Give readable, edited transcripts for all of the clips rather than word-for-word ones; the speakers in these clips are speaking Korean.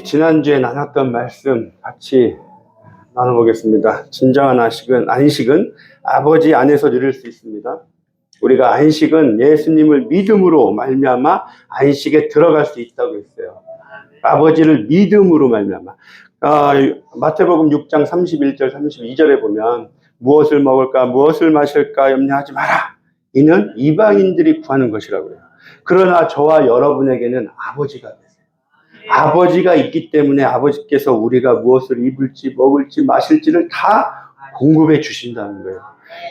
지난주에 나눴던 말씀 같이 나눠보겠습니다. 진정한 안식은 아버지 안에서 누릴 수 있습니다. 우리가 안식은 예수님을 믿음으로 말미암아 안식에 들어갈 수 있다고 했어요. 아버지를 믿음으로 말미암아. 마태복음 6장 31절 32절에 보면 무엇을 먹을까 무엇을 마실까 염려하지 마라. 이는 이방인들이 구하는 것이라고 해요. 그러나 저와 여러분에게는 아버지가 계세요. 아버지가 있기 때문에 아버지께서 우리가 무엇을 입을지 먹을지 마실지를 다 공급해 주신다는 거예요.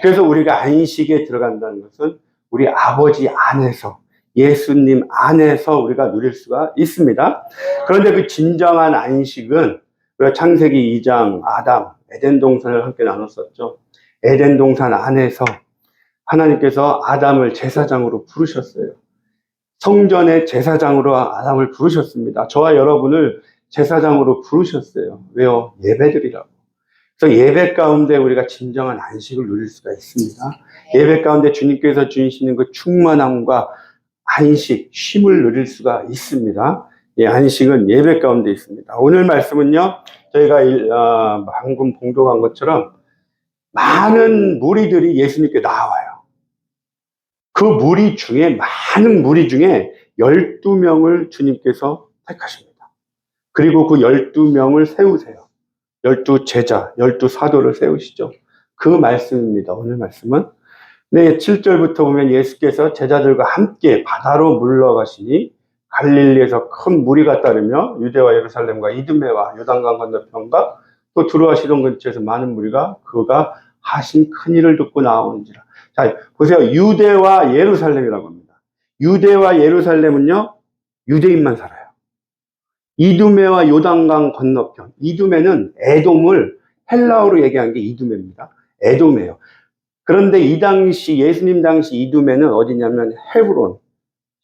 그래서 우리가 안식에 들어간다는 것은 우리 아버지 안에서, 예수님 안에서 우리가 누릴 수가 있습니다. 그런데 그 진정한 안식은 우리가 창세기 2장 아담, 에덴 동산을 함께 나눴었죠. 에덴 동산 안에서 하나님께서 아담을 제사장으로 부르셨어요. 성전의 제사장으로 아담을 부르셨습니다. 저와 여러분을 제사장으로 부르셨어요. 왜요? 예배드리라고. 그래서 예배 가운데 우리가 진정한 안식을 누릴 수가 있습니다. 예배 가운데 주님께서 주시는 그 충만함과 안식, 쉼을 누릴 수가 있습니다. 예, 안식은 예배 가운데 있습니다. 오늘 말씀은요, 저희가 방금 봉독한 것처럼 많은 무리들이 예수님께 나와요. 그 많은 무리 중에 12명을 주님께서 택하십니다. 그리고 그 12명을 세우세요. 12제자, 12사도를 세우시죠. 그 말씀입니다. 오늘 말씀은. 네, 7절부터 보면 예수께서 제자들과 함께 바다로 물러가시니 갈릴리에서 큰 무리가 따르며 유대와 예루살렘과 이두메와 요단강 건너편과 또 두루와 시돈 근처에서 많은 무리가 그가 하신 큰 일을 듣고 나오는지라. 자, 보세요. 유대와 예루살렘이라고 합니다. 유대와 예루살렘은요, 유대인만 살아요. 이두메와 요단강 건너편. 이두메는 에돔을 헬라어로 얘기한 게 이두메입니다. 에돔이에요. 그런데 이 당시, 예수님 당시 이두메는 어디냐면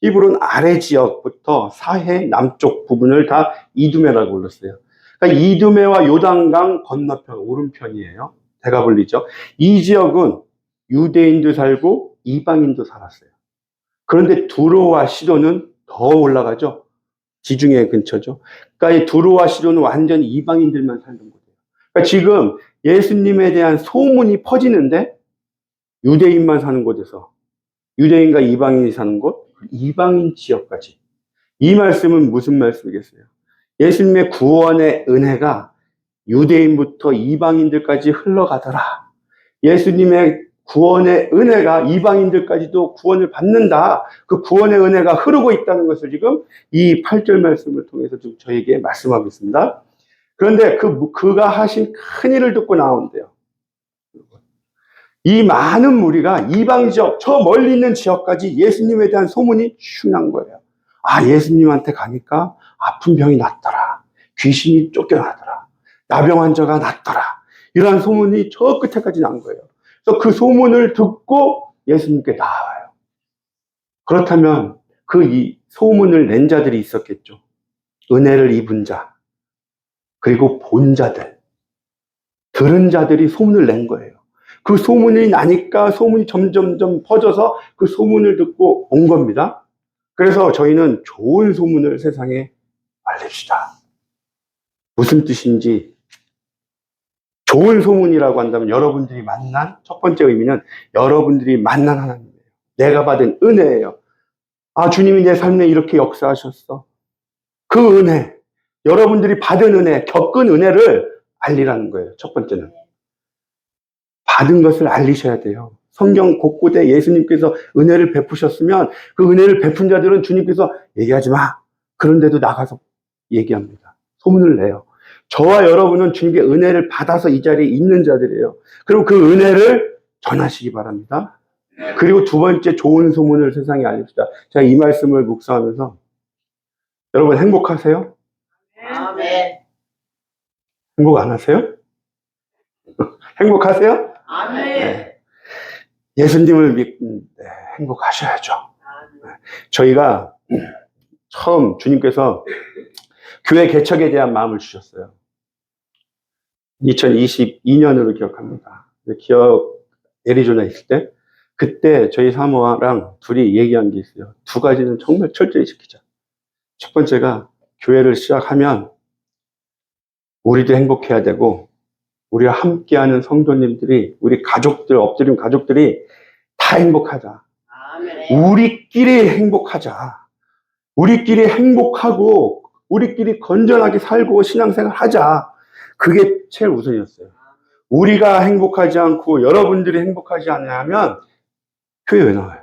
히브론 아래 지역부터 사해 남쪽 부분을 다 이두메라고 불렀어요. 그러니까 이두메와 요단강 건너편, 오른편이에요. 대가불리죠. 이 지역은 유대인도 살고 이방인도 살았어요. 그런데 두로와 시돈은 더 올라가죠. 지중해 근처죠. 그러니까 이 두로와 시돈은 완전히 이방인들만 살던 거예요. 그러니까 지금 예수님에 대한 소문이 퍼지는데 유대인만 사는 곳에서 유대인과 이방인이 사는 곳, 이방인 지역까지. 이 말씀은 무슨 말씀이겠어요? 예수님의 구원의 은혜가 유대인부터 이방인들까지 흘러가더라. 예수님의 구원의 은혜가 이방인들까지도 구원을 받는다. 그 구원의 은혜가 흐르고 있다는 것을 지금 이 8절 말씀을 통해서 좀 저에게 말씀하고 있습니다. 그런데 그가 하신 큰 일을 듣고 나오는데요. 이 많은 무리가 이방 지역, 저 멀리 있는 지역까지 예수님에 대한 소문이 흉난 거예요. 아, 예수님한테 가니까 아픈 병이 낫더라. 귀신이 쫓겨나더라. 나병 환자가 낫더라. 이러한 소문이 저 끝에까지 난 거예요. 그래서 그 소문을 듣고 예수님께 나와요. 그렇다면 이 소문을 낸 자들이 있었겠죠. 은혜를 입은 자, 그리고 본 자들, 들은 자들이 소문을 낸 거예요. 그 소문이 나니까 소문이 점점점 퍼져서 그 소문을 듣고 온 겁니다. 그래서 저희는 좋은 소문을 세상에 알립시다. 무슨 뜻인지, 좋은 소문이라고 한다면 여러분들이 만난 첫 번째 의미는 여러분들이 만난 하나님이에요. 내가 받은 은혜예요. 아, 주님이 내 삶에 이렇게 역사하셨어. 그 은혜, 여러분들이 받은 은혜, 겪은 은혜를 알리라는 거예요. 첫 번째는. 받은 것을 알리셔야 돼요. 성경 곳곳에 예수님께서 은혜를 베푸셨으면 그 은혜를 베푼 자들은 주님께서 얘기하지 마. 그런데도 나가서 얘기합니다. 소문을 내요. 저와 여러분은 주님의 은혜를 받아서 이 자리에 있는 자들이에요. 그럼 그 은혜를 전하시기 바랍니다. 그리고 두 번째, 좋은 소문을 세상에 알립시다. 제가 이 말씀을 묵상하면서 여러분 행복하세요? 아멘. 행복 안 하세요? 행복하세요? 아멘. 네. 예수님을 믿고 행복하셔야죠. 저희가 처음 주님께서 교회 개척에 대한 마음을 주셨어요. 2022년으로 기억합니다. 애리조나에 있을 때 그때 저희 사모랑 둘이 얘기한 게 있어요. 두 가지는 정말 철저히 지키자. 첫 번째가 교회를 시작하면 우리도 행복해야 되고, 우리와 함께하는 성도님들이, 우리 가족들, 엎드린 가족들이 다 행복하자. 우리끼리 행복하자. 우리끼리 행복하고, 우리끼리 건전하게 살고 신앙생활 하자. 그게 제일 우선이었어요. 우리가 행복하지 않고 여러분들이 행복하지 않냐면 교회 왜 나와요?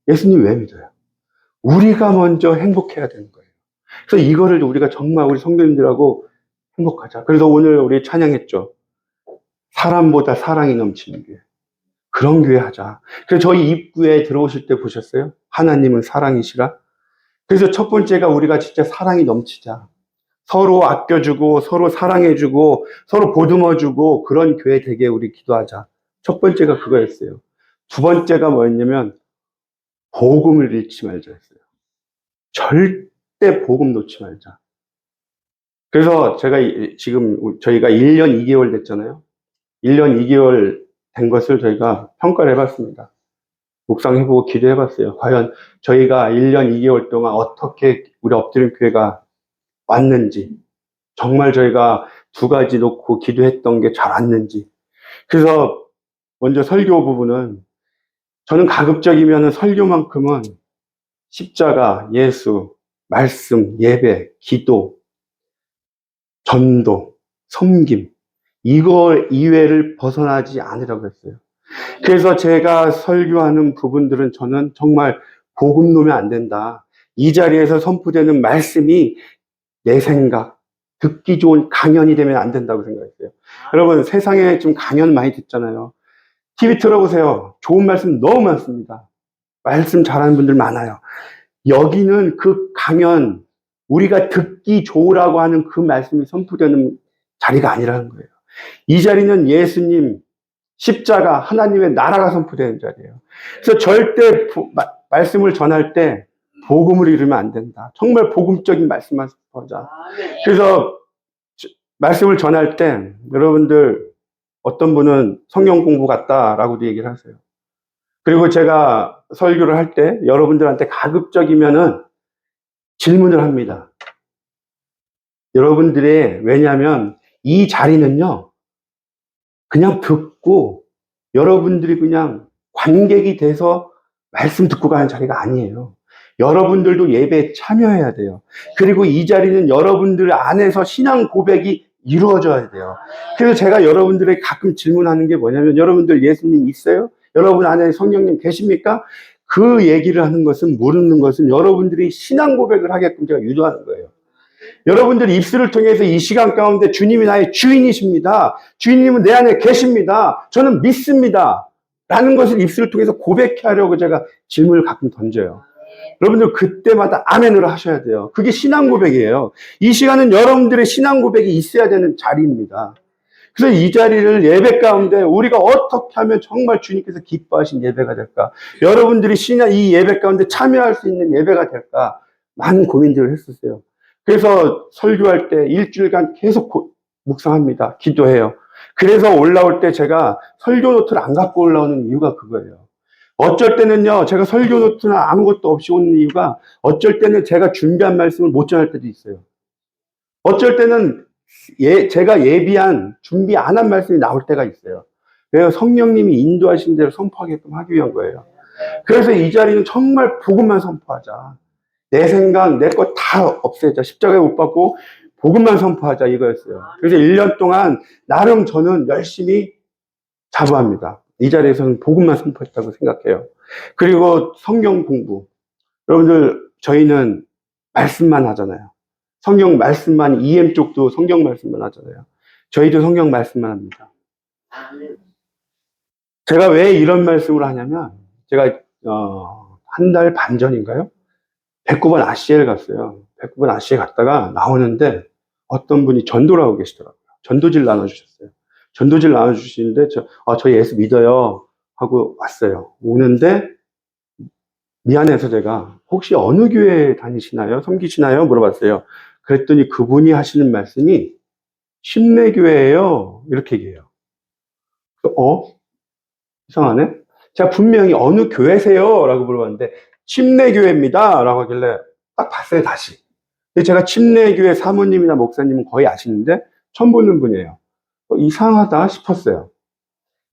예수님 왜 믿어요? 우리가 먼저 행복해야 되는 거예요. 그래서 이거를 우리가 정말 우리 성도님들하고 행복하자. 그래서 오늘 우리 찬양했죠. 사람보다 사랑이 넘치는 교회. 그런 교회 하자. 그래서 저희 입구에 들어오실 때 보셨어요? 하나님은 사랑이시라. 그래서 첫 번째가 우리가 진짜 사랑이 넘치자. 서로 아껴주고, 서로 사랑해주고, 서로 보듬어주고, 그런 교회 되게 우리 기도하자. 첫 번째가 그거였어요. 두 번째가 뭐였냐면, 복음을 잃지 말자 했어요. 절대 복음 놓지 말자. 그래서 제가 지금 저희가 1년 2개월 됐잖아요. 1년 2개월 된 것을 저희가 평가를 해봤습니다. 묵상해보고 기도해봤어요. 과연 저희가 1년 2개월 동안 어떻게 우리 엎드린 교회가 왔는지, 정말 저희가 두 가지 놓고 기도했던 게 잘 왔는지. 그래서 먼저 설교 부분은 저는 가급적이면 설교만큼은 십자가, 예수, 말씀, 예배, 기도, 전도, 섬김, 이거 이외를 벗어나지 않으라고 했어요. 그래서 제가 설교하는 부분들은 저는 정말 복음 놓으면 안 된다. 이 자리에서 선포되는 말씀이 내 생각, 듣기 좋은 강연이 되면 안 된다고 생각했어요. 여러분, 세상에 좀 강연 많이 듣잖아요. TV 틀어보세요. 좋은 말씀 너무 많습니다. 말씀 잘하는 분들 많아요. 여기는 그 강연, 우리가 듣기 좋으라고 하는 그 말씀이 선포되는 자리가 아니라는 거예요. 이 자리는 예수님, 십자가, 하나님의 나라가 선포되는 자리예요. 그래서 절대 말씀을 전할 때 복음을 잃으면 안 된다. 정말 복음적인 말씀만 선포하자. 그래서 말씀을 전할 때 여러분들 어떤 분은 성경 공부 같다라고도 얘기를 하세요. 그리고 제가 설교를 할 때 여러분들한테 가급적이면은 질문을 합니다. 여러분들의, 왜냐하면 이 자리는요, 그냥 듣고 여러분들이 그냥 관객이 돼서 말씀 듣고 가는 자리가 아니에요. 여러분들도 예배에 참여해야 돼요. 그리고 이 자리는 여러분들 안에서 신앙 고백이 이루어져야 돼요. 그래서 제가 여러분들에게 가끔 질문하는 게 뭐냐면, 여러분들 예수님 있어요? 여러분 안에 성령님 계십니까? 그 얘기를 하는 것은, 모르는 것은 여러분들이 신앙 고백을 하게끔 제가 유도하는 거예요. 여러분들이 입술을 통해서 이 시간 가운데 주님이 나의 주인이십니다. 주인님은 내 안에 계십니다. 저는 믿습니다. 라는 것을 입술을 통해서 고백해 하려고 제가 질문을 가끔 던져요. 여러분들 그때마다 아멘으로 하셔야 돼요. 그게 신앙 고백이에요. 이 시간은 여러분들의 신앙 고백이 있어야 되는 자리입니다. 그래서 이 자리를 예배 가운데 우리가 어떻게 하면 정말 주님께서 기뻐하신 예배가 될까? 여러분들이 이 예배 가운데 참여할 수 있는 예배가 될까? 많은 고민들을 했었어요. 그래서 설교할 때 일주일간 계속 묵상합니다. 기도해요. 그래서 올라올 때 제가 설교 노트를 안 갖고 올라오는 이유가 그거예요. 어쩔 때는요, 제가 설교 노트나 아무것도 없이 오는 이유가, 어쩔 때는 제가 준비한 말씀을 못 전할 때도 있어요. 어쩔 때는 제가 예비한, 준비 안 한 말씀이 나올 때가 있어요. 왜요? 성령님이 인도하신 대로 선포하게끔 하기 위한 거예요. 그래서 이 자리는 정말 복음만 선포하자. 내 생각, 내 것 다 없애자. 십자가에 못 박고 복음만 선포하자, 이거였어요. 그래서 1년 동안 나름 저는 열심히 자부합니다. 이 자리에서는 복음만 선포했다고 생각해요. 그리고 성경 공부. 여러분들, 저희는 말씀만 하잖아요. 성경 말씀만, EM 쪽도 성경 말씀만 하잖아요. 저희도 성경 말씀만 합니다. 제가 왜 이런 말씀을 하냐면, 제가 한 달 반 전인가요? 백구번 아시엘 갔어요. 백구번 아시엘 갔다가 나오는데 어떤 분이 전도를 하고 계시더라고요. 전도지를 나눠주셨어요. 전도지를 나눠주시는데 저희 예수 믿어요 하고 왔어요. 오는데 미안해서 제가 혹시 어느 교회 다니시나요? 섬기시나요? 물어봤어요. 그랬더니 그분이 하시는 말씀이 심내교회예요. 이렇게 얘기해요. 이상하네? 제가 분명히 어느 교회세요? 라고 물어봤는데 침례교회입니다. 라고 하길래 딱 봤어요, 다시. 근데 제가 침례교회 사모님이나 목사님은 거의 아시는데 처음 보는 분이에요. 이상하다 싶었어요.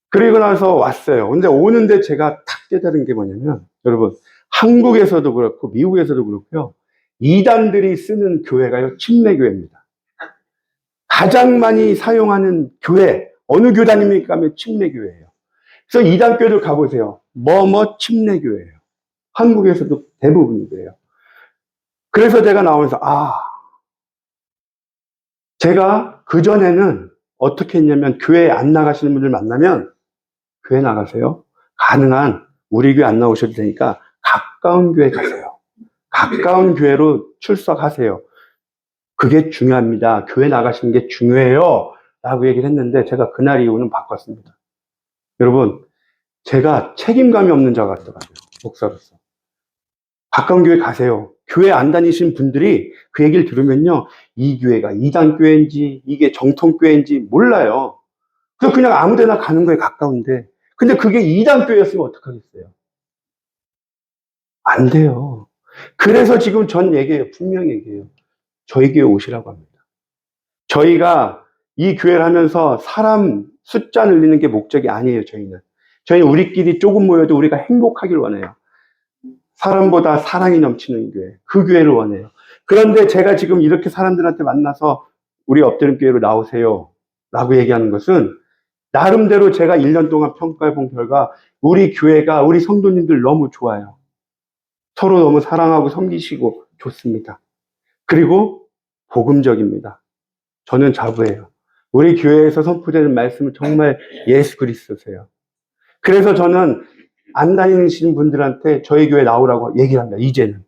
그리고 나서 왔어요. 근데 오는데 제가 탁 깨달은 게 뭐냐면, 여러분, 한국에서도 그렇고 미국에서도 그렇고요. 이단들이 쓰는 교회가요, 침례교회입니다. 가장 많이 사용하는 교회, 어느 교단입니까 하면 침례교회예요. 그래서 이단교회들 가보세요. 뭐뭐 침례교회예요. 한국에서도 대부분이 그래요. 그래서 제가 나오면서 제가 그전에는 어떻게 했냐면, 교회 안 나가시는 분들 만나면 교회 나가세요. 가능한 우리 교회 안 나오셔도 되니까 가까운 교회 가세요. 가까운 교회로 출석하세요. 그게 중요합니다. 교회 나가시는 게 중요해요. 라고 얘기를 했는데, 제가 그날 이후는 바꿨습니다. 여러분, 제가 책임감이 없는 자 같더라고요. 목사로서. 가까운 교회 가세요. 교회 안 다니신 분들이 그 얘기를 들으면요, 이 교회가 이단교회인지 이게 정통교회인지 몰라요. 그래서 그냥 아무 데나 가는 거에 가까운데, 근데 그게 이단교회였으면 어떡하겠어요? 안 돼요. 그래서 지금 전 얘기해요. 분명히 얘기해요. 저희 교회 오시라고 합니다. 저희가 이 교회를 하면서 사람 숫자 늘리는 게 목적이 아니에요. 저희는 우리끼리 조금 모여도 우리가 행복하길 원해요. 사람보다 사랑이 넘치는 교회, 그 교회를 원해요. 그런데 제가 지금 이렇게 사람들한테 만나서 우리 엎드림 교회로 나오세요 라고 얘기하는 것은, 나름대로 제가 1년 동안 평가해 본 결과 우리 교회가, 우리 성도님들 너무 좋아요. 서로 너무 사랑하고 섬기시고 좋습니다. 그리고 복음적입니다. 저는 자부해요. 우리 교회에서 선포되는 말씀은 정말 예수 그리스도세요. 그래서 저는 안 다니시는 분들한테 저희 교회 나오라고 얘기를 합니다. 이제는.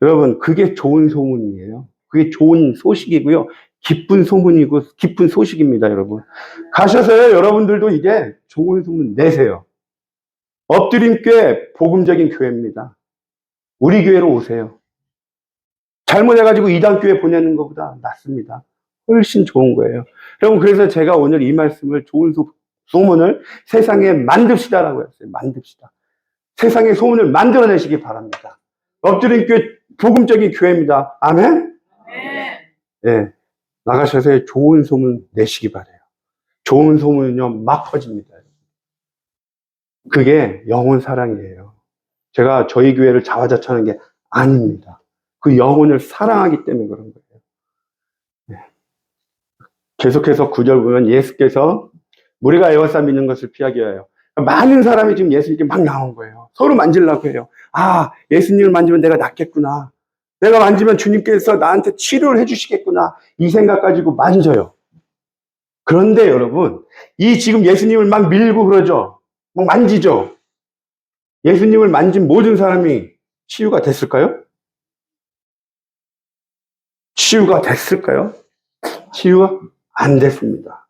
여러분, 그게 좋은 소문이에요. 그게 좋은 소식이고요. 기쁜 소문이고 기쁜 소식입니다, 여러분. 가셔서요, 여러분들도 이제 좋은 소문 내세요. 엎드림교회 복음적인 교회입니다. 우리 교회로 오세요. 잘못해가지고 이단교회 보내는 것보다 낫습니다. 훨씬 좋은 거예요. 여러분, 그래서 제가 오늘 이 말씀을, 좋은 소문을 세상에 만듭시다라고 했어요. 만듭시다. 세상에 소문을 만들어내시기 바랍니다. 엎드린 교회, 복음적인 교회입니다. 아멘? 네. 나가셔서 좋은 소문 내시기 바래요. 좋은 소문은요, 막 퍼집니다. 그게 영혼 사랑이에요. 제가 저희 교회를 자화자찬하는 게 아닙니다. 그 영혼을 사랑하기 때문에 그런 거예요. 네. 계속해서 9절 보면, 예수께서 무리가 에워싸 믿는 것을 피하게 하여, 많은 사람이 지금 예수님께 막 나온 거예요. 서로 만지려고 해요. 예수님을 만지면 내가 낫겠구나. 내가 만지면 주님께서 나한테 치료를 해주시겠구나. 이 생각 가지고 만져요. 그런데 여러분, 이 지금 예수님을 막 밀고 그러죠. 막 만지죠. 예수님을 만진 모든 사람이 치유가 됐을까요? 치유가 됐을까요? 치유가 안 됐습니다.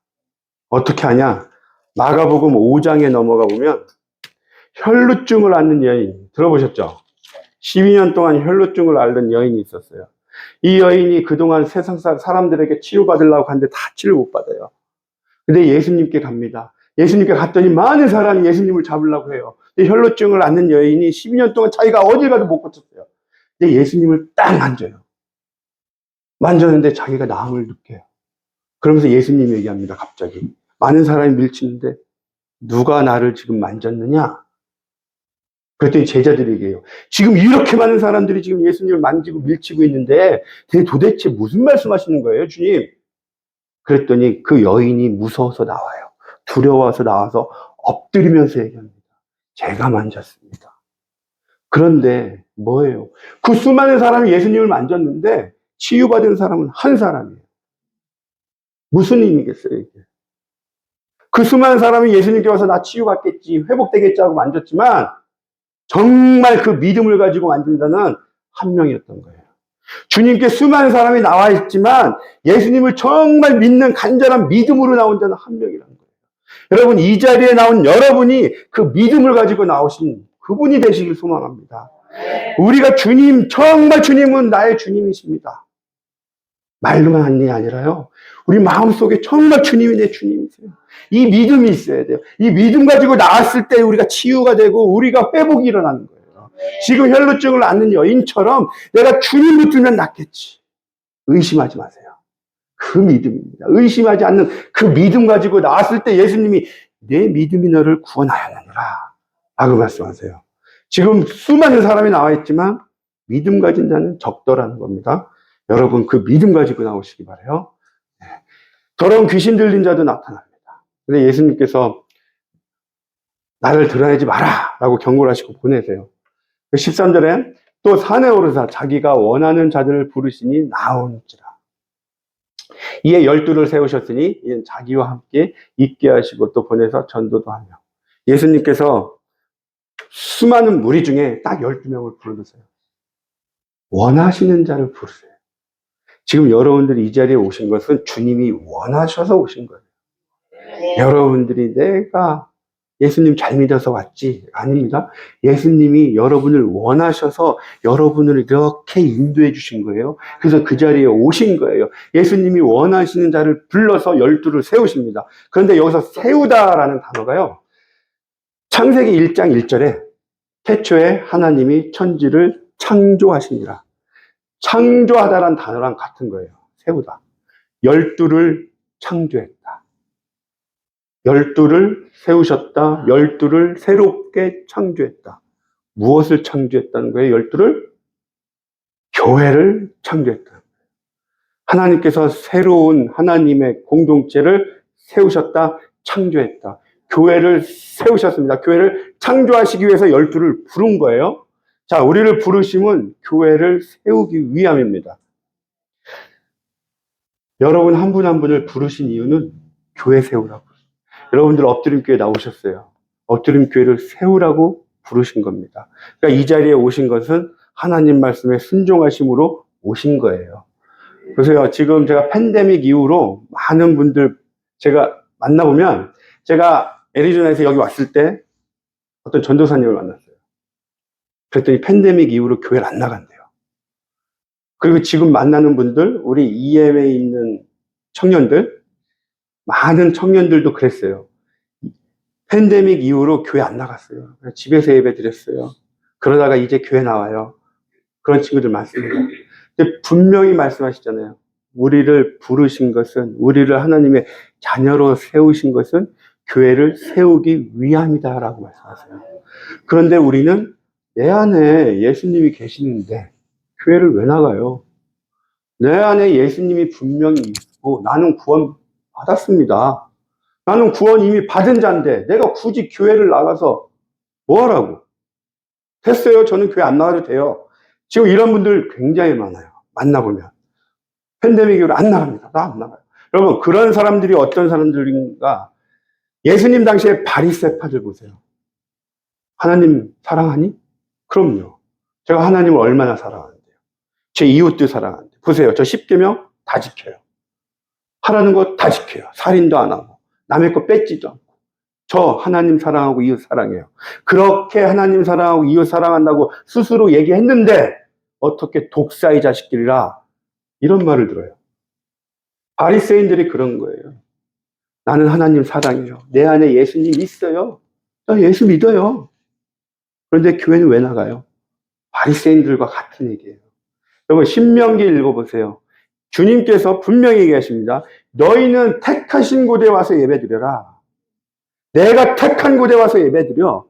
어떻게 하냐? 마가복음 5장에 넘어가 보면 혈루증을 앓는 여인, 들어보셨죠? 12년 동안 혈루증을 앓는 여인이 있었어요. 이 여인이 그동안 세상 사람들에게 치유받으려고 하는데 다 치료 못 받아요. 근데 예수님께 갑니다. 예수님께 갔더니 많은 사람이 예수님을 잡으려고 해요. 혈루증을 앓는 여인이 12년 동안 자기가 어딜 가도 못 고쳤어요. 근데 예수님을 딱 만져요. 만졌는데 자기가 나음을 느껴요. 그러면서 예수님이 얘기합니다. 갑자기. 많은 사람이 밀치는데 누가 나를 지금 만졌느냐? 그랬더니 제자들이 얘기해요. 지금 이렇게 많은 사람들이 지금 예수님을 만지고 밀치고 있는데 도대체 무슨 말씀하시는 거예요, 주님? 그랬더니 그 여인이 무서워서 나와요. 두려워서 나와서 엎드리면서 얘기합니다. 제가 만졌습니다. 그런데 뭐예요? 그 수많은 사람이 예수님을 만졌는데 치유받은 사람은 한 사람이에요. 무슨 의미겠어요, 이게? 그 수많은 사람이 예수님께 와서 나 치유받겠지, 회복되겠지 하고 만졌지만 정말 그 믿음을 가지고 만진 자는 한 명이었던 거예요. 주님께 수많은 사람이 나와 있지만 예수님을 정말 믿는 간절한 믿음으로 나온 자는 한 명이라는 거예요. 여러분, 이 자리에 나온 여러분이 그 믿음을 가지고 나오신 그분이 되시길 소망합니다. 우리가 정말 주님은 나의 주님이십니다. 말로만 하는 게 아니라요, 우리 마음속에 정말 주님이 내 주님이세요. 이 믿음이 있어야 돼요. 이 믿음 가지고 나왔을 때 우리가 치유가 되고 우리가 회복이 일어나는 거예요. 지금 혈루증을 앓는 여인처럼 내가 주님 붙들면 낫겠지. 의심하지 마세요. 그 믿음입니다. 의심하지 않는 그 믿음 가지고 나왔을 때 예수님이 내 믿음이 너를 구원하였느니라 라고 말씀하세요. 지금 수많은 사람이 나와 있지만 믿음 가진 자는 적더라는 겁니다. 여러분 그 믿음 가지고 나오시기 바라요. 더러운 귀신 들린 자도 나타납니다. 근데 예수님께서 나를 드러내지 마라 라고 경고를 하시고 보내세요. 13절에 또 산에 오르사 자기가 원하는 자들을 부르시니 나온지라. 이에 12를 세우셨으니 이는 자기와 함께 있게 하시고 또 보내서 전도도 하며. 예수님께서 수많은 무리 중에 딱 12명을 부르세요. 원하시는 자를 부르세요. 지금 여러분들이 이 자리에 오신 것은 주님이 원하셔서 오신 거예요. 여러분들이 내가 예수님 잘 믿어서 왔지? 아닙니다. 예수님이 여러분을 원하셔서 여러분을 이렇게 인도해 주신 거예요. 그래서 그 자리에 오신 거예요. 예수님이 원하시는 자를 불러서 12를 세우십니다. 그런데 여기서 세우다라는 단어가요. 창세기 1장 1절에 태초에 하나님이 천지를 창조하시니라. 창조하다라는 단어랑 같은 거예요. 세우다. 12를 창조했다. 12를 세우셨다. 12를 새롭게 창조했다. 무엇을 창조했다는 거예요? 12를? 교회를 창조했다. 하나님께서 새로운 하나님의 공동체를 세우셨다. 창조했다. 교회를 세우셨습니다. 교회를 창조하시기 위해서 12를 부른 거예요. 자, 우리를 부르심은 교회를 세우기 위함입니다. 여러분 한 분 한 분을 부르신 이유는 교회 세우라고. 여러분들 엎드림 교회 나오셨어요. 엎드림 교회를 세우라고 부르신 겁니다. 그러니까 이 자리에 오신 것은 하나님 말씀에 순종하심으로 오신 거예요. 그래서 지금 제가 팬데믹 이후로 많은 분들 제가 만나보면, 제가 애리조나에서 여기 왔을 때 어떤 전도사님을 만났어요. 그랬더니 팬데믹 이후로 교회를 안 나간대요. 그리고 지금 만나는 분들, 우리 EM에 있는 청년들, 많은 청년들도 그랬어요. 팬데믹 이후로 교회 안 나갔어요. 집에서 예배 드렸어요. 그러다가 이제 교회 나와요. 그런 친구들 많습니다. 근데 분명히 말씀하시잖아요. 우리를 부르신 것은, 우리를 하나님의 자녀로 세우신 것은 교회를 세우기 위함이다라고 말씀하세요. 그런데 우리는 내 안에 예수님이 계시는데 교회를 왜 나가요? 내 안에 예수님이 분명히 있고 나는 구원 받았습니다. 나는 구원 이미 받은 자인데 내가 굳이 교회를 나가서 뭐 하라고? 됐어요. 저는 교회 안 나가도 돼요. 지금 이런 분들 굉장히 많아요. 만나보면. 팬데믹 이후로 안 나갑니다. 나 안 나가요. 여러분, 그런 사람들이 어떤 사람들인가? 예수님 당시에 바리새파들 보세요. 하나님 사랑하니? 그럼요. 제가 하나님을 얼마나 사랑하는데요. 제 이웃도 사랑하는데. 보세요. 저 10계명 다 지켜요. 하라는 거 다 지켜요. 살인도 안 하고. 남의 거 뺏지도 않고. 저 하나님 사랑하고 이웃 사랑해요. 그렇게 하나님 사랑하고 이웃 사랑한다고 스스로 얘기했는데 어떻게 독사의 자식들이라 이런 말을 들어요. 바리새인들이 그런 거예요. 나는 하나님 사랑해요. 내 안에 예수님 있어요. 나 예수 믿어요. 그런데 교회는 왜 나가요? 바리새인들과 같은 얘기예요. 여러분 신명기 읽어보세요. 주님께서 분명히 얘기하십니다. 너희는 택하신 곳에 와서 예배드려라. 내가 택한 곳에 와서 예배드려.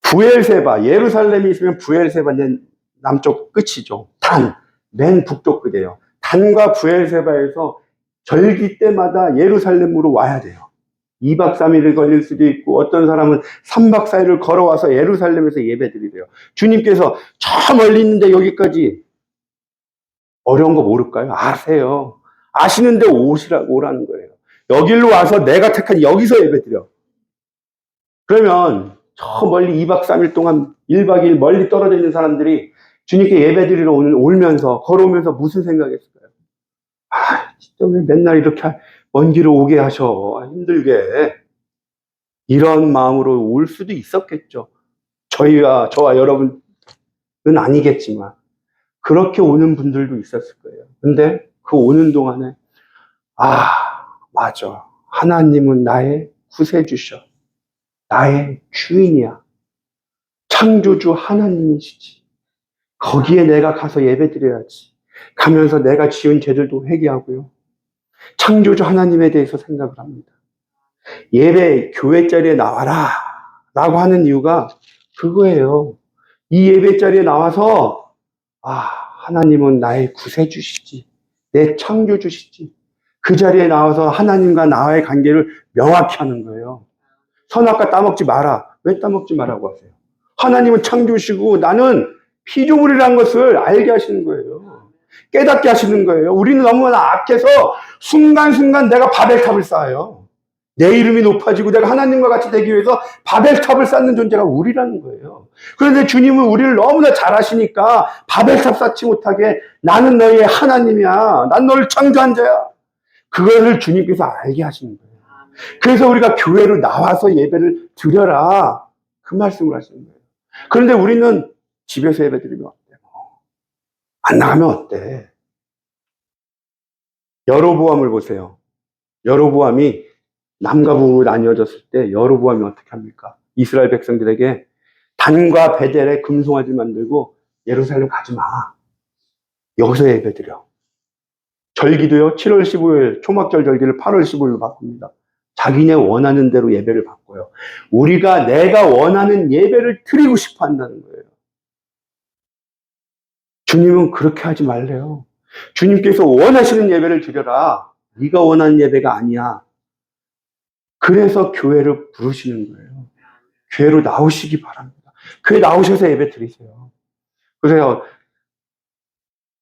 부엘세바, 예루살렘이 있으면 부엘세바는 남쪽 끝이죠. 단, 맨 북쪽 끝이에요. 단과 부엘세바에서 절기 때마다 예루살렘으로 와야 돼요. 2박 3일을 걸릴 수도 있고 어떤 사람은 3박 4일을 걸어와서 예루살렘에서 예배드리래요. 주님께서 저 멀리 있는데 여기까지 어려운 거 모를까요? 아세요. 아시는데 오라는 거예요. 여기로 와서 내가 택한 여기서 예배드려. 그러면 저 멀리 2박 3일 동안 1박 2일 멀리 떨어져 있는 사람들이 주님께 예배드리러 오면서 걸어오면서 무슨 생각했을까요? 아, 진짜 왜 맨날 이렇게 먼 길을 오게 하셔. 힘들게. 이런 마음으로 올 수도 있었겠죠. 저와 여러분은 아니겠지만 그렇게 오는 분들도 있었을 거예요. 근데 그 오는 동안에 맞아. 하나님은 나의 구세주셔. 나의 주인이야. 창조주 하나님이시지. 거기에 내가 가서 예배드려야지. 가면서 내가 지은 죄들도 회개하고요. 창조주 하나님에 대해서 생각을 합니다. 예배, 교회 자리에 나와라 라고 하는 이유가 그거예요. 이 예배 자리에 나와서 하나님은 나의 구세주시지, 내 창조주시지. 그 자리에 나와서 하나님과 나와의 관계를 명확히 하는 거예요. 선악과 따먹지 마라. 왜 따먹지 말라고 하세요? 하나님은 창조시고 나는 피조물이라는 것을 알게 하시는 거예요. 깨닫게 하시는 거예요. 우리는 너무나 악해서 순간순간 내가 바벨탑을 쌓아요. 내 이름이 높아지고 내가 하나님과 같이 되기 위해서 바벨탑을 쌓는 존재가 우리라는 거예요. 그런데 주님은 우리를 너무나 잘 아시니까 바벨탑 쌓지 못하게 나는 너희의 하나님이야. 난 너를 창조한 자야. 그것을 주님께서 알게 하시는 거예요. 그래서 우리가 교회로 나와서 예배를 드려라. 그 말씀을 하시는 거예요. 그런데 우리는 집에서 예배 드리면 어때? 안 나가면 어때? 여로보암을 보세요. 여로보암이 남과 북으로 나뉘어졌을 때 여로보암이 어떻게 합니까? 이스라엘 백성들에게 단과 베델에 금송아지를 만들고 예루살렘 가지 마. 여기서 예배 드려. 절기도요. 7월 15일 초막절 절기를 8월 15일로 바꿉니다. 자기네 원하는 대로 예배를 바꿔요. 우리가 내가 원하는 예배를 드리고 싶어 한다는 거예요. 주님은 그렇게 하지 말래요. 주님께서 원하시는 예배를 드려라. 네가 원하는 예배가 아니야. 그래서 교회를 부르시는 거예요. 교회로 나오시기 바랍니다. 교회 나오셔서 예배 드리세요. 그래서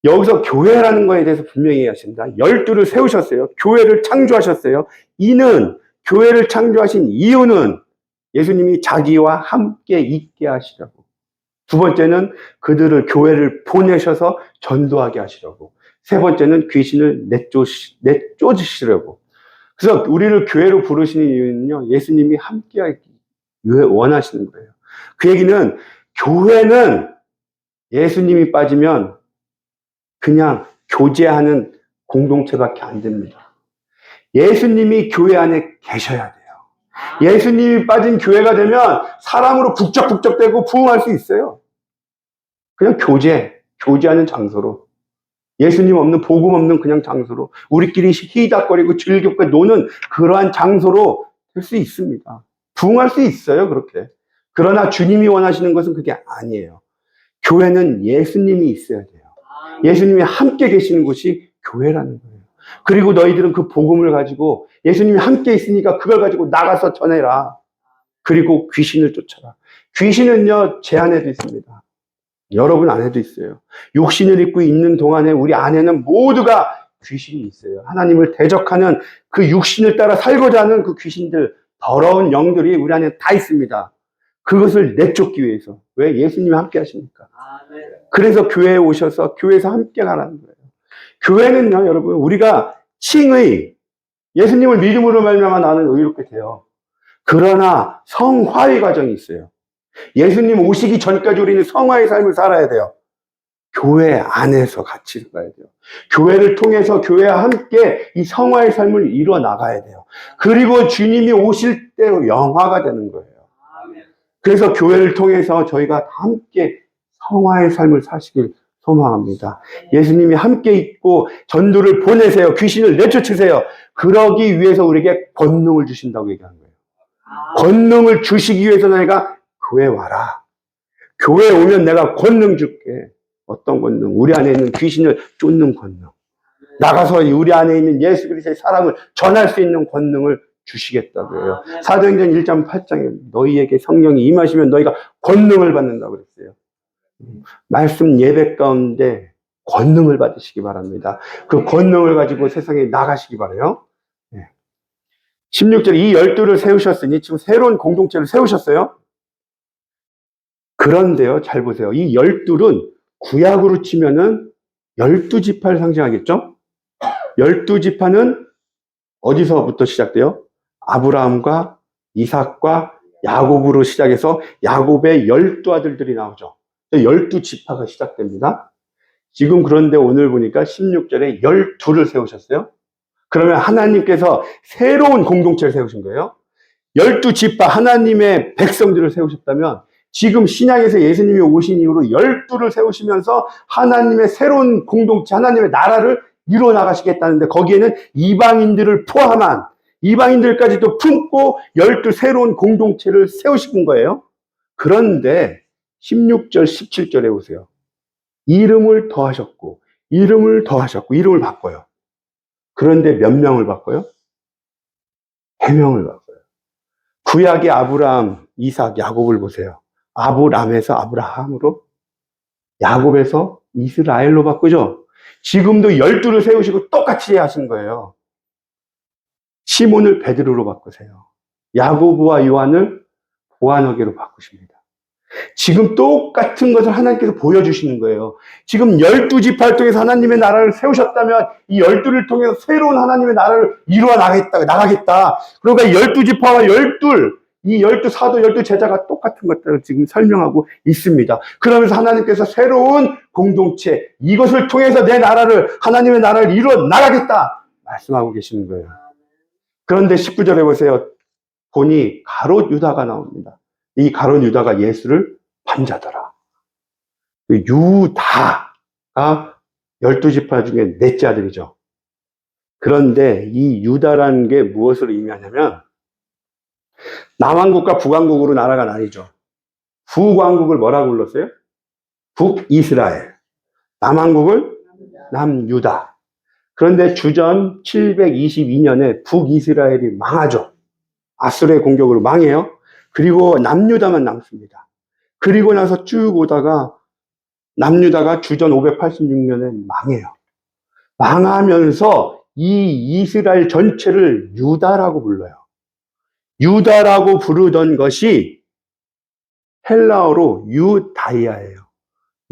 여기서 교회라는 거에 대해서 분명히 하신다. 12를 세우셨어요. 교회를 창조하셨어요. 이는 교회를 창조하신 이유는 예수님이 자기와 함께 있게 하시라고. 두 번째는 그들을 교회를 보내셔서 전도하게 하시라고. 세 번째는 귀신을 내쫓으시려고. 그래서 우리를 교회로 부르시는 이유는요. 예수님이 함께 하기 원하시는 거예요. 그 얘기는 교회는 예수님이 빠지면 그냥 교제하는 공동체밖에 안 됩니다. 예수님이 교회 안에 계셔야 돼요. 예수님이 빠진 교회가 되면 사람으로 북적북적대고 부흥할 수 있어요. 그냥 교제하는 장소로. 예수님 없는, 복음 없는 그냥 장소로. 우리끼리 희닥거리고 즐겁게 노는 그러한 장소로 될 수 있습니다. 부흥할 수 있어요, 그렇게. 그러나 주님이 원하시는 것은 그게 아니에요. 교회는 예수님이 있어야 돼요. 예수님이 함께 계시는 곳이 교회라는 거예요. 그리고 너희들은 그 복음을 가지고 예수님이 함께 있으니까 그걸 가지고 나가서 전해라. 그리고 귀신을 쫓아라. 귀신은요, 제 안에도 있습니다. 여러분 안에도 있어요. 육신을 입고 있는 동안에 우리 안에는 모두가 귀신이 있어요. 하나님을 대적하는 그 육신을 따라 살고자 하는 그 귀신들, 더러운 영들이 우리 안에 다 있습니다. 그것을 내쫓기 위해서. 왜? 예수님이 함께 하십니까? 그래서 교회에 오셔서 교회에서 함께 가라는 거예요. 교회는요, 여러분, 우리가 칭의, 예수님을 믿음으로 말미암아 나는 의롭게 돼요. 그러나 성화의 과정이 있어요. 예수님 오시기 전까지 우리는 성화의 삶을 살아야 돼요. 교회 안에서 같이 살아야 돼요. 교회를 통해서 교회와 함께 이 성화의 삶을 이루어 나가야 돼요. 그리고 주님이 오실 때 영화가 되는 거예요. 그래서 교회를 통해서 저희가 함께 성화의 삶을 사시길 소망합니다. 예수님이 함께 있고 전도를 보내세요. 귀신을 내쫓으세요. 그러기 위해서 우리에게 권능을 주신다고 얘기하는 거예요. 권능을 주시기 위해서 내가 교회 와라. 교회에 오면 내가 권능 줄게. 어떤 권능? 우리 안에 있는 귀신을 쫓는 권능. 나가서 우리 안에 있는 예수 그리스도의 사랑을 전할 수 있는 권능을 주시겠다고 해요. 사도행전 1장 8장에 너희에게 성령이 임하시면 너희가 권능을 받는다고 그랬어요. 말씀 예배 가운데 권능을 받으시기 바랍니다. 그 권능을 가지고 세상에 나가시기 바라요. 16절 이 12를 세우셨으니 지금 새로운 공동체를 세우셨어요. 그런데요, 잘 보세요. 이 12는 구약으로 치면은 12지파를 상징하겠죠? 12지파는 어디서부터 시작돼요? 아브라함과 이삭과 야곱으로 시작해서 야곱의 12아들들이 나오죠. 12지파가 시작됩니다. 지금 그런데 오늘 보니까 16절에 12를 세우셨어요. 그러면 하나님께서 새로운 공동체를 세우신 거예요. 12지파 하나님의 백성들을 세우셨다면 지금 신약에서 예수님이 오신 이후로 12를 세우시면서 하나님의 새로운 공동체, 하나님의 나라를 이루어 나가시겠다는데 거기에는 이방인들을 포함한 이방인들까지도 품고 12 새로운 공동체를 세우신 거예요. 그런데 16절, 17절에 보세요. 이름을 더하셨고, 이름을 더하셨고, 이름을 바꿔요. 그런데 몇 명을 바꿔요? 3명을 바꿔요. 구약의 아브라함, 이삭, 야곱을 보세요. 아브람에서 아브라함으로, 야곱에서 이스라엘로 바꾸죠. 지금도 12를 세우시고 똑같이 하신 거예요. 시몬을 베드로로 바꾸세요. 야고보와 요한을 보아너게로 바꾸십니다. 지금 똑같은 것을 하나님께서 보여주시는 거예요. 지금 12지파를 통해서 하나님의 나라를 세우셨다면 이 12를 통해서 새로운 하나님의 나라를 이루어 나가겠다. 그러니까 12지파와 12, 이 12 사도, 12 제자가 똑같은 것들을 지금 설명하고 있습니다. 그러면서 하나님께서 새로운 공동체, 이것을 통해서 내 나라를, 하나님의 나라를 이루어 나가겠다 말씀하고 계시는 거예요. 그런데 19절에 보세요. 보니 가롯 유다가 나옵니다. 이 가롯 유다가 예수를 반자더라. 유다가 12지파 중에 넷째 아들이죠. 그런데 이 유다라는 게 무엇을 의미하냐면 남왕국과 북왕국으로 나라가 나뉘죠. 북왕국을 뭐라고 불렀어요? 북이스라엘. 남왕국을 남유다. 그런데 주전 722년에 북이스라엘이 망하죠. 아수르의 공격으로 망해요. 그리고 남유다만 남습니다. 그리고 나서 쭉 오다가 남유다가 주전 586년에 망해요. 망하면서 이 이스라엘 전체를 유다라고 불러요. 유다라고 부르던 것이 헬라어로 유다이아예요.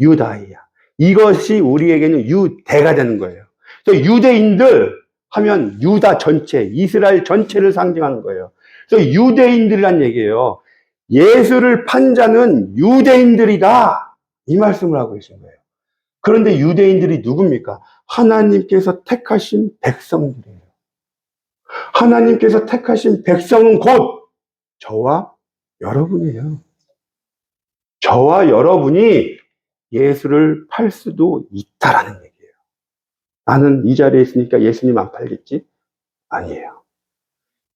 유다이아. 이것이 우리에게는 유대가 되는 거예요. 그래서 유대인들 하면 유다 전체, 이스라엘 전체를 상징하는 거예요. 그래서 유대인들이란 얘기예요. 예수를 판 자는 유대인들이다. 이 말씀을 하고 계신 거예요. 그런데 유대인들이 누굽니까? 하나님께서 택하신 백성들이에요. 하나님께서 택하신 백성은 곧 저와 여러분이에요. 저와 여러분이 예수를 팔 수도 있다라는 얘기예요. 나는 이 자리에 있으니까 예수님 안 팔겠지? 아니에요.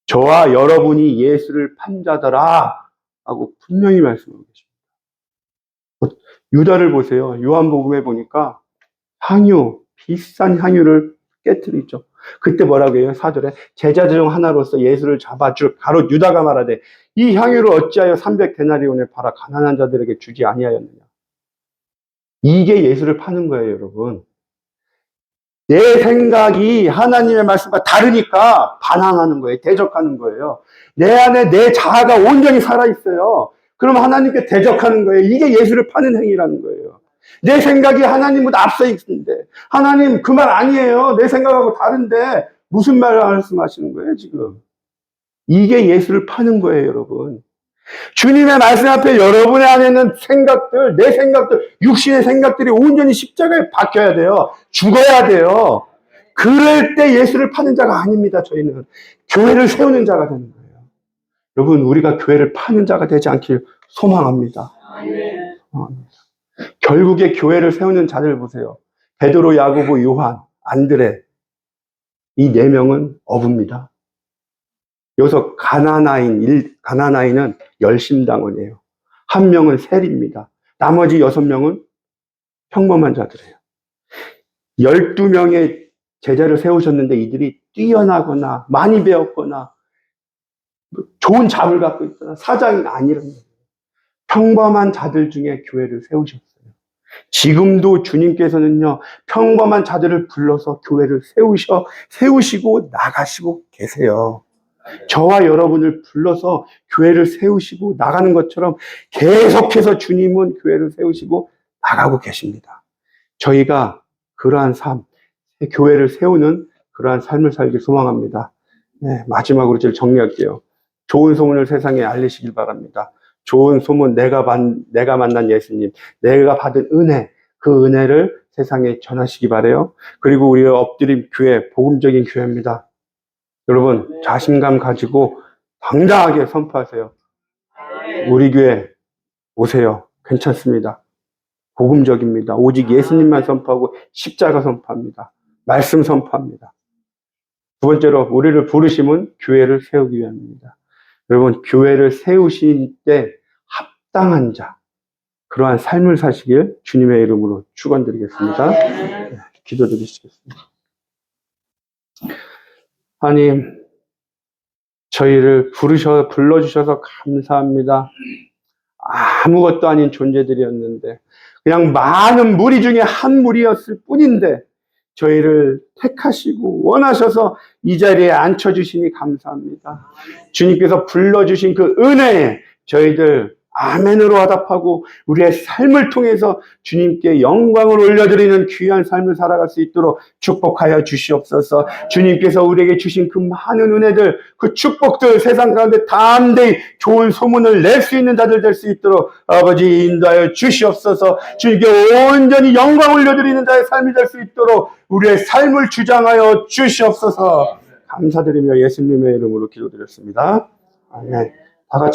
저와 여러분이 예수를 판 자더라 하고 분명히 말씀하고 계십니다. 유다를 보세요. 요한복음에 보니까 향유, 비싼 향유를 깨뜨리죠. 그때 뭐라고 해요? 4절에 제자 중 하나로서 예수를 잡아줄 가롯 유다가 말하되 이 향유를 어찌하여 300데나리온에 팔아 가난한 자들에게 주지 아니하였느냐. 이게 예수를 파는 거예요, 여러분. 내 생각이 하나님의 말씀과 다르니까 반항하는 거예요. 대적하는 거예요. 내 안에 내 자아가 온전히 살아있어요. 그럼 하나님께 대적하는 거예요. 이게 예수를 파는 행위라는 거예요. 내 생각이 하나님보다 앞서 있는데 하나님 그 말 아니에요. 내 생각하고 다른데 무슨 말을 말씀하시는 거예요, 지금. 이게 예수를 파는 거예요, 여러분. 주님의 말씀 앞에 여러분의 안에 있는 생각들, 내 생각들, 육신의 생각들이 온전히 십자가에 박혀야 돼요. 죽어야 돼요. 그럴 때 예수를 파는 자가 아닙니다, 저희는. 교회를 세우는 자가 되는 거예요. 여러분, 우리가 교회를 파는 자가 되지 않길 소망합니다. 결국에 교회를 세우는 자들 보세요. 베드로, 야고보, 요한, 안드레. 이 4명은 어부입니다. 여기서 가나나인은 열심당원이에요. 1명은 세리입니다. 나머지 6명은 평범한 자들이에요. 12명의 제자를 세우셨는데 이들이 뛰어나거나 많이 배웠거나 좋은 잡을 갖고 있거나 사장이 아니란 말이에요. 평범한 자들 중에 교회를 세우셨어요. 지금도 주님께서는요, 평범한 자들을 불러서 교회를 세우시고 나가시고 계세요. 저와 여러분을 불러서 교회를 세우시고 나가는 것처럼 계속해서 주님은 교회를 세우시고 나가고 계십니다. 저희가 그러한 삶, 교회를 세우는 그러한 삶을 살길 소망합니다. 네, 마지막으로 제일 정리할게요. 좋은 소문을 세상에 알리시길 바랍니다. 좋은 소문, 내가 만난 예수님, 내가 받은 은혜, 그 은혜를 세상에 전하시기 바라요. 그리고 우리가 엎드린 교회, 복음적인 교회입니다. 여러분, 자신감 가지고 당당하게 선포하세요. 우리 교회 오세요. 괜찮습니다. 복음적입니다. 오직 예수님만 선포하고 십자가 선포합니다. 말씀 선포합니다. 두 번째로 우리를 부르심은 교회를 세우기 위함입니다. 여러분, 교회를 세우실 때 합당한 자, 그러한 삶을 사시길 주님의 이름으로 축원드리겠습니다. 네, 기도드리시겠습니다. 하나님, 저희를 불러주셔서 감사합니다. 아무것도 아닌 존재들이었는데 그냥 많은 무리 중에 한 무리였을 뿐인데 저희를 택하시고 원하셔서 이 자리에 앉혀주시니 감사합니다. 주님께서 불러주신 그 은혜에 저희들 아멘으로 화답하고 우리의 삶을 통해서 주님께 영광을 올려드리는 귀한 삶을 살아갈 수 있도록 축복하여 주시옵소서. 주님께서 우리에게 주신 그 많은 은혜들, 그 축복들 세상 가운데 담대히 좋은 소문을 낼 수 있는 자들 될 수 있도록 아버지 인도하여 주시옵소서. 주님께 온전히 영광 올려드리는 자의 삶이 될 수 있도록 우리의 삶을 주장하여 주시옵소서. 감사드리며 예수님의 이름으로 기도드렸습니다. 아멘. 다 같이